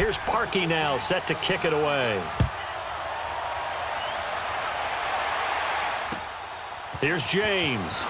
Here's Parkey now, set to kick it away. Here's James.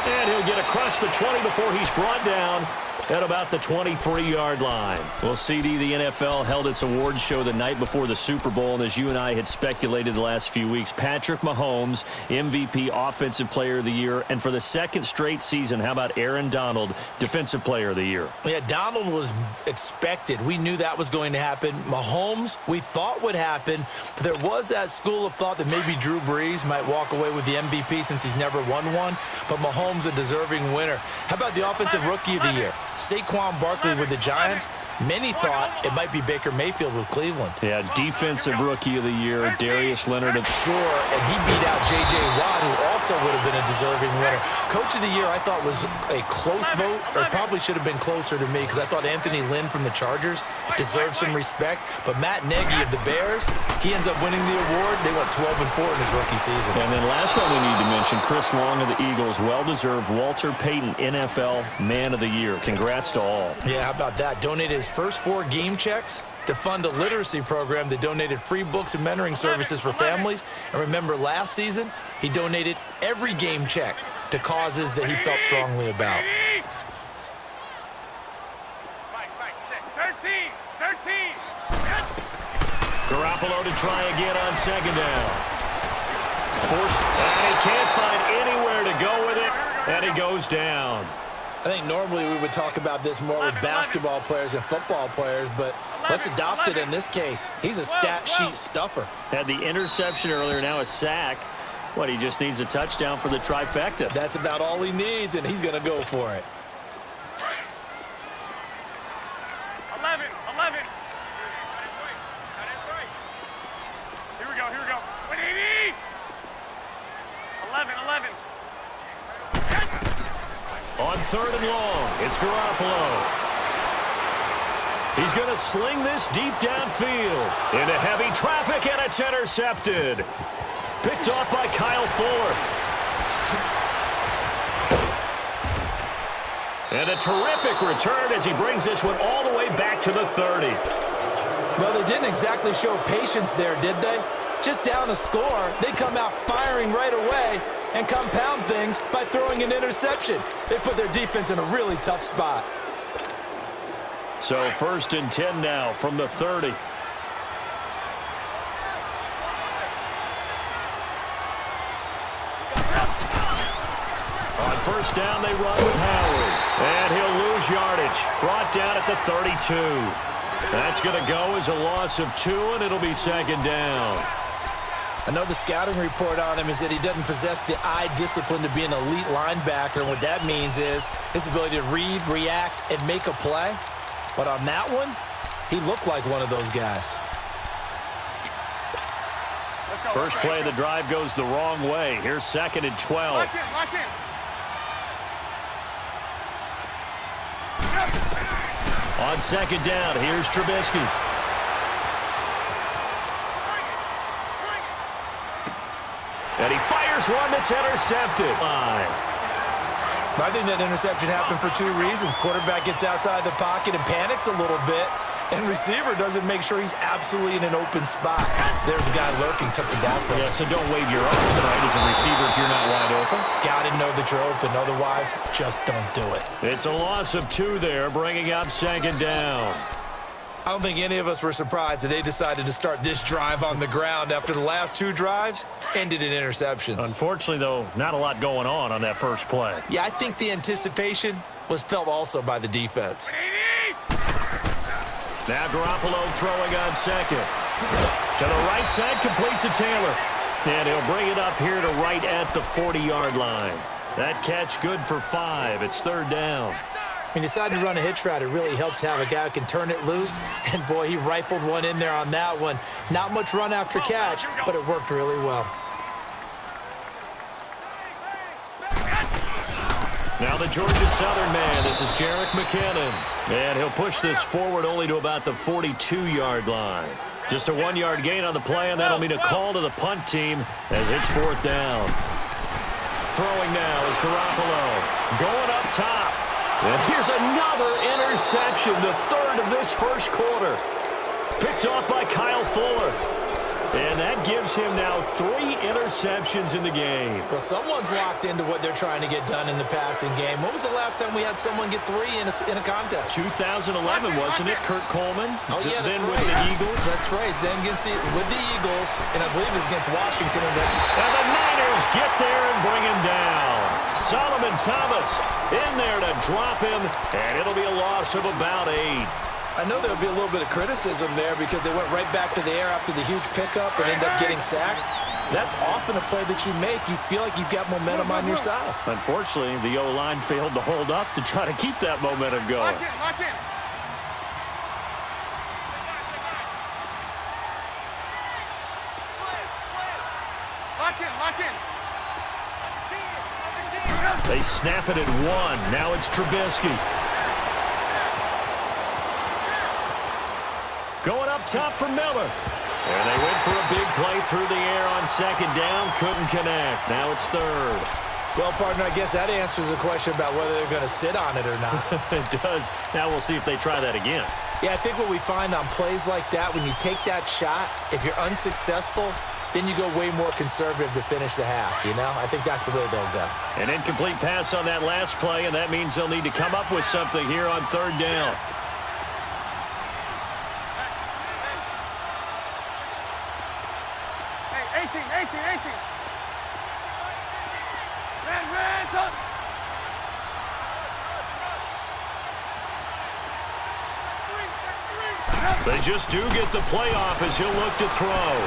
And he'll get across the 20 before he's brought down at about the 23-yard line. Well, CD, the NFL held its awards show the night before the Super Bowl, and as you and I had speculated the last few weeks, Patrick Mahomes, MVP, Offensive Player of the Year, and for the second straight season, how about Aaron Donald, Defensive Player of the Year? Yeah, Donald was expected. We knew that was going to happen. Mahomes, we thought would happen, but there was that school of thought that maybe Drew Brees might walk away with the MVP since he's never won one, but Mahomes a deserving winner. How about the Offensive Rookie of the Year? Saquon Barkley with the Giants. Many thought it might be Baker Mayfield with Cleveland. Yeah, Defensive Rookie of the Year, Darius Leonard. Sure, and he beat out J.J. Watt, who also would have been a deserving winner. Coach of the Year, I thought, was a close vote, or probably should have been closer to me, because I thought Anthony Lynn from the Chargers deserved some respect. But Matt Nagy of the Bears, he ends up winning the award. They went 12-4 in his rookie season. And then last one we need to mention, Chris Long of the Eagles, well-deserved Walter Payton NFL Man of the Year. Congrats to all. Yeah, how about that? Donated his first 4 game checks to fund a literacy program that donated free books and mentoring services for families. And remember, last season, he donated every game check to causes that he felt strongly about. 13. Garoppolo to try again on second down. Forced, and he can't find anywhere to go with it, and he goes down. I think normally we would talk about this more with basketball players and football players, but let's adopt it in this case. He's a stat sheet stuffer. Had the interception earlier, now a sack. What, he just needs a touchdown for the trifecta. That's about all he needs, and he's going to go for it. 11. Here we go. 11. On 3rd and long, it's Garoppolo. He's going to sling this deep downfield into heavy traffic, and it's intercepted. Picked off by Kyle Fuller. And a terrific return as he brings this one all the way back to the 30. Well, they didn't exactly show patience there, did they? Just down a score, they come out firing right away and compound things by throwing an interception. They put their defense in a really tough spot. So 1st and 10 now from the 30. On 1st down, they run with Howard. And he'll lose yardage. Brought down at the 32. That's going to go as a loss of 2, and it'll be 2nd down. I know the scouting report on him is that he doesn't possess the eye discipline to be an elite linebacker, and what that means is his ability to read, react, and make a play. But on that one, he looked like one of those guys. First play of the drive goes the wrong way. Here's 2nd and 12. Lock in. On 2nd down, here's Trubisky. And he fires one that's intercepted. I think that interception happened for 2 reasons. Quarterback gets outside the pocket and panics a little bit, and receiver doesn't make sure he's absolutely in an open spot. There's a guy lurking, took the ball from him. Yeah, so don't wave your arms, right, as a receiver if you're not wide open. Got to know that you're open. Otherwise, just don't do it. It's a loss of 2 there, bringing up 2nd down. I don't think any of us were surprised that they decided to start this drive on the ground after the last 2 drives ended in interceptions. Unfortunately, though, not a lot going on that first play. Yeah, I think the anticipation was felt also by the defense. Now Garoppolo throwing on 2nd. To the right side, complete to Taylor. And he'll bring it up here to right at the 40-yard line. That catch good for 5. It's 3rd down. He decided to run a hitch route. It really helped to have a guy who can turn it loose. And, boy, he rifled one in there on that one. Not much run after catch, but it worked really well. Now the Georgia Southern man. This is Jerick McKinnon. And he'll push this forward only to about the 42-yard line. Just a 1-yard gain on the play, and that'll mean a call to the punt team as it's 4th down. Throwing now is Garoppolo. Going up top. And here's another interception, the third of this first quarter. Picked off by Kyle Fuller. And that gives him now 3 interceptions in the game. Well, someone's locked into what they're trying to get done in the passing game. When was the last time we had someone get 3 in a contest? 2011, wasn't it? Kurt Coleman. Oh, yeah, that's then right. with the Eagles. That's right. Then with the Eagles, and I believe it's against Washington. And the Niners get there and bring him down. Solomon Thomas in there to drop him, and it'll be a loss of about 8. I know there'll be a little bit of criticism there because they went right back to the air after the huge pickup and ended up getting sacked. That's often a play that you make. You feel like you've got momentum on your side. Unfortunately, the O-line failed to hold up to try to keep that momentum going. Lock in. Lock in. They snap it at 1. Now it's Trubisky. Going up top for Miller. And they went for a big play through the air on second down. Couldn't connect. Now it's third. Well, partner, I guess that answers the question about whether they're going to sit on it or not. It does. Now we'll see if they try that again. Yeah, I think what we find on plays like that, when you take that shot, if you're unsuccessful, then you go way more conservative to finish the half, you know? I think that's the way they'll go. An incomplete pass on that last play, and that means they'll need to come up with something here on third down. Hey, 18. Red, up. They just do get the playoff as he'll look to throw.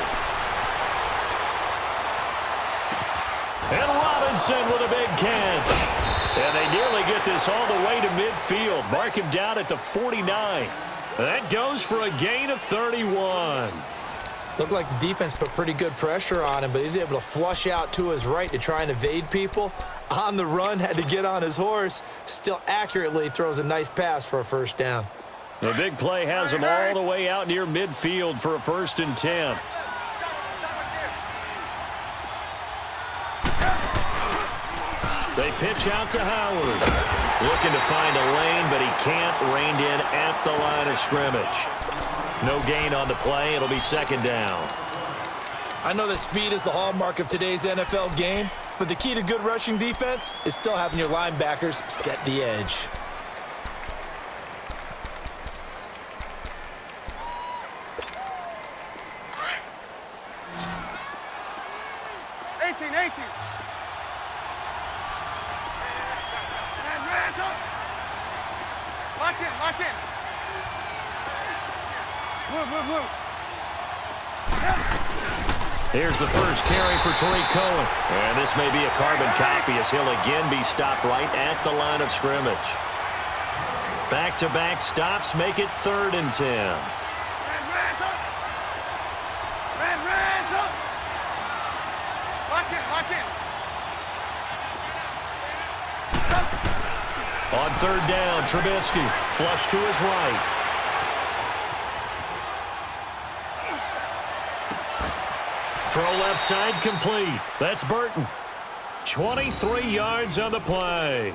And Robinson with a big catch. And they nearly get this all the way to midfield. Mark him down at the 49. That goes for a gain of 31. Looked like the defense put pretty good pressure on him, but he's able to flush out to his right to try and evade people. On the run, had to get on his horse. Still accurately throws a nice pass for a first down. The big play has him all the way out near midfield for a 1st and 10. They pitch out to Howard. Looking to find a lane, but he can't. Reined in at the line of scrimmage. No gain on the play. It'll be second down. I know that speed is the hallmark of today's NFL game, but the key to good rushing defense is still having your linebackers set the edge. Lock in. Move. Here's the first carry for Tariq Cohen. And this may be a carbon copy as he'll again be stopped right at the line of scrimmage. Back-to-back stops make it 3rd and 10. Red, up. Lock in. On 3rd down, Trubisky flush to his right. Throw left side complete. That's Burton. 23 yards on the play.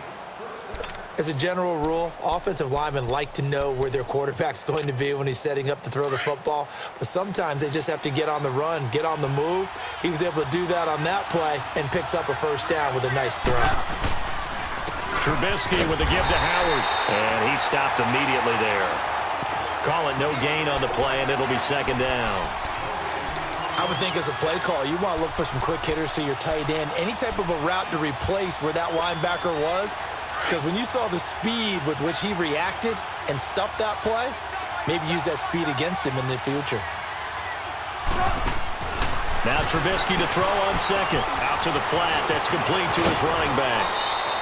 As a general rule, offensive linemen like to know where their quarterback's going to be when he's setting up to throw the football. But sometimes they just have to get on the run, get on the move. He was able to do that on that play and picks up a first down with a nice throw. Trubisky with a give to Howard. And he stopped immediately there. Call it no gain on the play, and it'll be second down. I would think as a play call, you want to look for some quick hitters to your tight end. Any type of a route to replace where that linebacker was. Because when you saw the speed with which he reacted and stuffed that play, maybe use that speed against him in the future. Now Trubisky to throw on second. Out to the flat. That's complete to his running back.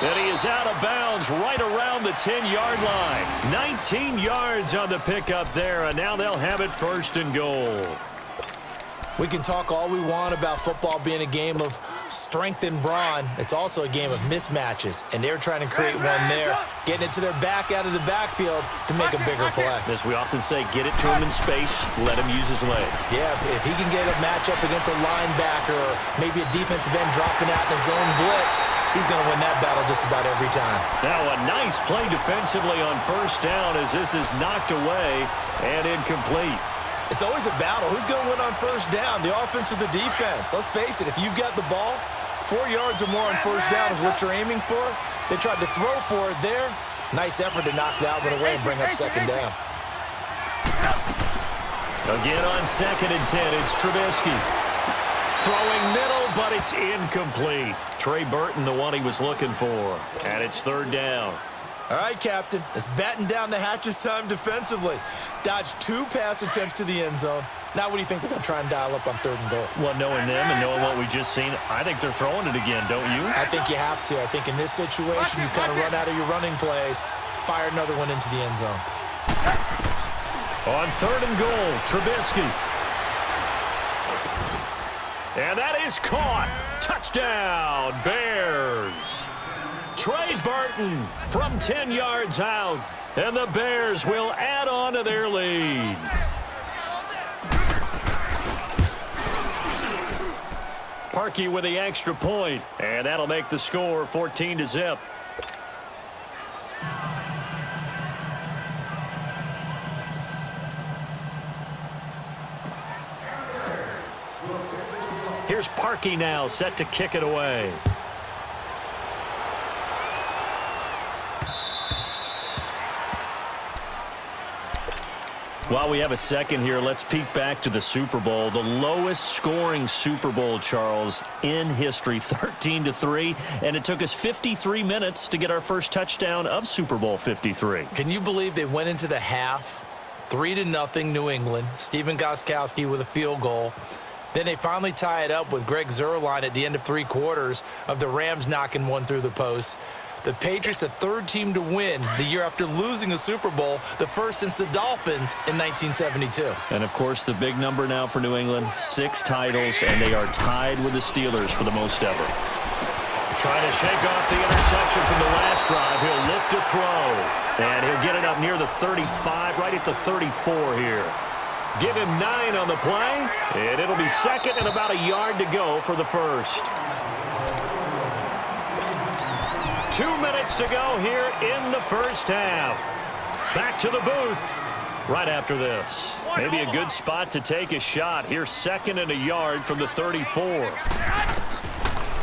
And he is out of bounds right around the 10-yard line. 19 yards on the pickup there, and now they'll have it 1st and goal. We can talk all we want about football being a game of strength and brawn. It's also a game of mismatches, and they're trying to create one there, getting it to their back out of the backfield to make a bigger play. As we often say, get it to him in space, let him use his leg. Yeah, if he can get a matchup against a linebacker or maybe a defensive end dropping out in a zone blitz, He's going to win that battle just about every time. Now a nice play defensively on first down as this is knocked away and incomplete. It's always a battle. Who's going to win on first down, the offense or the defense? Let's face it, if you've got the ball, 4 yards or more on first down is what you're aiming for. They tried to throw for it there. Nice effort to knock that one away and bring up second down. Again on 2nd and 10, it's Trubisky. Throwing middle, but it's incomplete. Trey Burton, the one he was looking for. And it's 3rd down. All right, Captain. It's batten down the hatches time defensively. Dodged 2 pass attempts to the end zone. Now what do you think they're going to try and dial up on 3rd and goal? Well, knowing them and knowing what we just seen, I think they're throwing it again, don't you? I think you have to. I think in this situation, you kind of run out of your running plays, fire another one into the end zone. On 3rd and goal, Trubisky. And that is caught. Touchdown, Bears. Trey Burton from 10 yards out. And the Bears will add on to their lead. Parkey with the extra point. And that'll make the score 14-0. Here's Parkey now, set to kick it away. While we have a second here, let's peek back to the Super Bowl. The lowest scoring Super Bowl, Charles, in history, 13-3. And it took us 53 minutes to get our first touchdown of Super Bowl 53. Can you believe they went into the half, 3-0 New England, Stephen Gostkowski with a field goal. Then they finally tie it up with Greg Zuerlein at the end of 3 quarters of the Rams knocking one through the post. The Patriots, the 3rd team to win the year after losing a Super Bowl, the first since the Dolphins in 1972. And, of course, the big number now for New England, 6 titles, and they are tied with the Steelers for the most ever. Trying to shake off the interception from the last drive. He'll look to throw, and he'll get it up near the 35, right at the 34 here. Give him 9 on the play, and it'll be 2nd and about a yard to go for the first. 2 minutes to go here in the first half. Back to the booth right after this. Maybe a good spot to take a shot. Here's 2nd and a yard from the 34.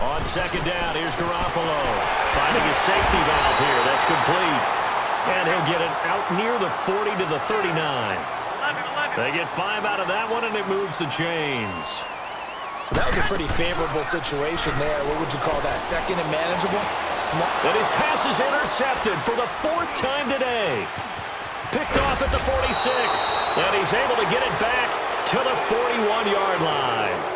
On 2nd down, here's Garoppolo. Finding a safety valve here. That's complete. And he'll get it out near the 40 to the 39. They get 5 out of that one, and it moves the chains. That was a pretty favorable situation there. What would you call that? 2nd and manageable? Small. And his pass is intercepted for the 4th time today. Picked off at the 46. And he's able to get it back to the 41-yard line.